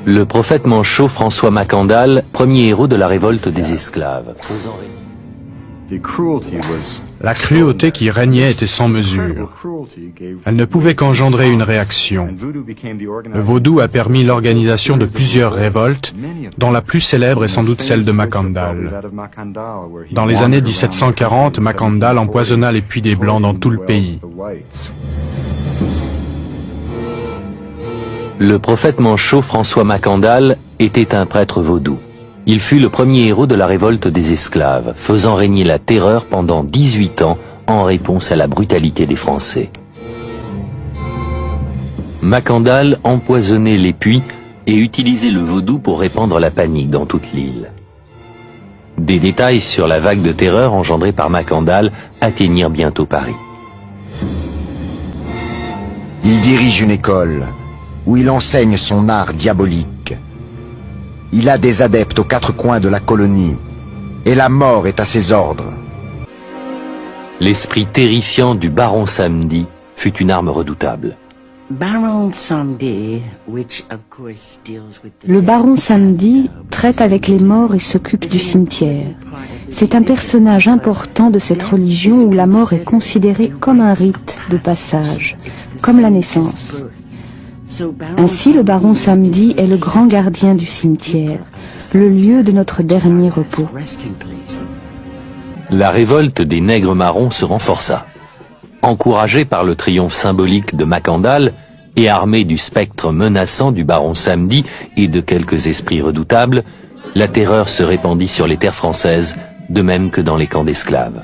Le prophète manchot François Macandal, premier héros de la révolte des esclaves. La cruauté qui régnait était sans mesure. Elle ne pouvait qu'engendrer une réaction. Le vaudou a permis l'organisation de plusieurs révoltes, dont la plus célèbre est sans doute celle de Macandal. Dans les années 1740, Macandal empoisonna les puits des Blancs dans tout le pays. Le prophète manchot François Macandal était un prêtre vaudou. Il fut le premier héros de la révolte des esclaves, faisant régner la terreur pendant 18 ans en réponse à la brutalité des Français. Macandal empoisonnait les puits et utilisait le vaudou pour répandre la panique dans toute l'île. Des détails sur la vague de terreur engendrée par Macandal atteignirent bientôt Paris. Il dirige une école où il enseigne son art diabolique. Il a des adeptes aux quatre coins de la colonie, et la mort est à ses ordres. L'esprit terrifiant du baron Samedi fut une arme redoutable. Le baron Samedi traite avec les morts et s'occupe du cimetière. C'est un personnage important de cette religion où la mort est considérée comme un rite de passage, comme la naissance. Ainsi, le baron Samedi est le grand gardien du cimetière, le lieu de notre dernier repos. La révolte des nègres marrons se renforça. Encouragé par le triomphe symbolique de Macandal et armé du spectre menaçant du baron Samedi et de quelques esprits redoutables, la terreur se répandit sur les terres françaises, de même que dans les camps d'esclaves.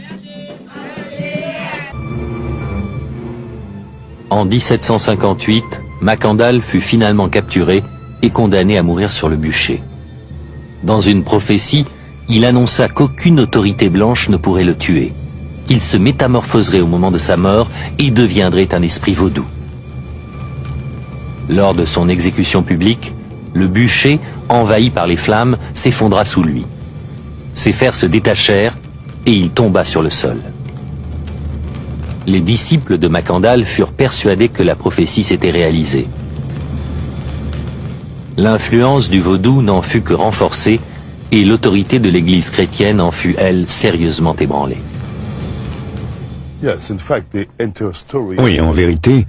En 1758, Macandal fut finalement capturé et condamné à mourir sur le bûcher. Dans une prophétie, il annonça qu'aucune autorité blanche ne pourrait le tuer, qu'il se métamorphoserait au moment de sa mort et deviendrait un esprit vaudou. Lors de son exécution publique, le bûcher, envahi par les flammes, s'effondra sous lui. Ses fers se détachèrent et il tomba sur le sol. Les disciples de Macandal furent persuadés que la prophétie s'était réalisée. L'influence du vaudou n'en fut que renforcée et l'autorité de l'Église chrétienne en fut, elle, sérieusement ébranlée. Oui, en vérité,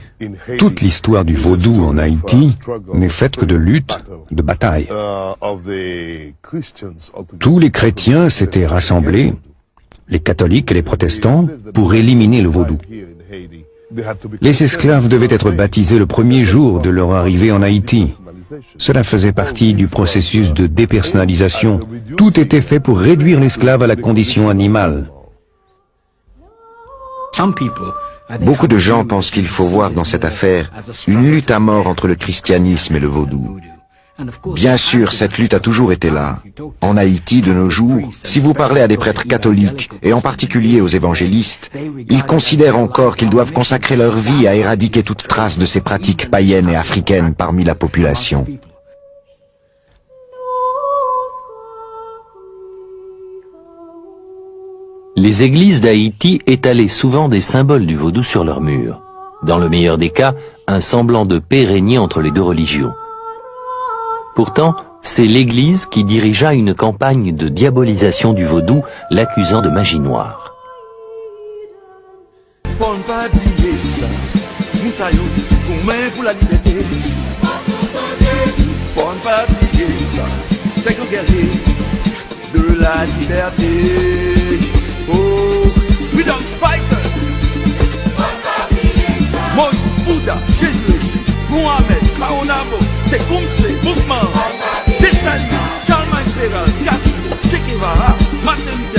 toute l'histoire du vaudou en Haïti n'est faite que de luttes, de batailles. Tous les chrétiens s'étaient rassemblés, les catholiques et les protestants, pour éliminer le vaudou. Les esclaves devaient être baptisés le premier jour de leur arrivée en Haïti. Cela faisait partie du processus de dépersonnalisation. Tout était fait pour réduire l'esclave à la condition animale. Beaucoup de gens pensent qu'il faut voir dans cette affaire une lutte à mort entre le christianisme et le vaudou. Bien sûr, cette lutte a toujours été là. En Haïti, de nos jours, si vous parlez à des prêtres catholiques, et en particulier aux évangélistes, ils considèrent encore qu'ils doivent consacrer leur vie à éradiquer toute trace de ces pratiques païennes et africaines parmi la population. Les églises d'Haïti étalaient souvent des symboles du vaudou sur leurs murs. Dans le meilleur des cas, un semblant de paix régnait entre les deux religions. Pourtant, c'est l'Église qui dirigea une campagne de diabolisation du vaudou, l'accusant de magie noire. Tecumseh, Mouvement, Dessalines, Charlemagne Féral, Castro, Che Guevara, Martin Luther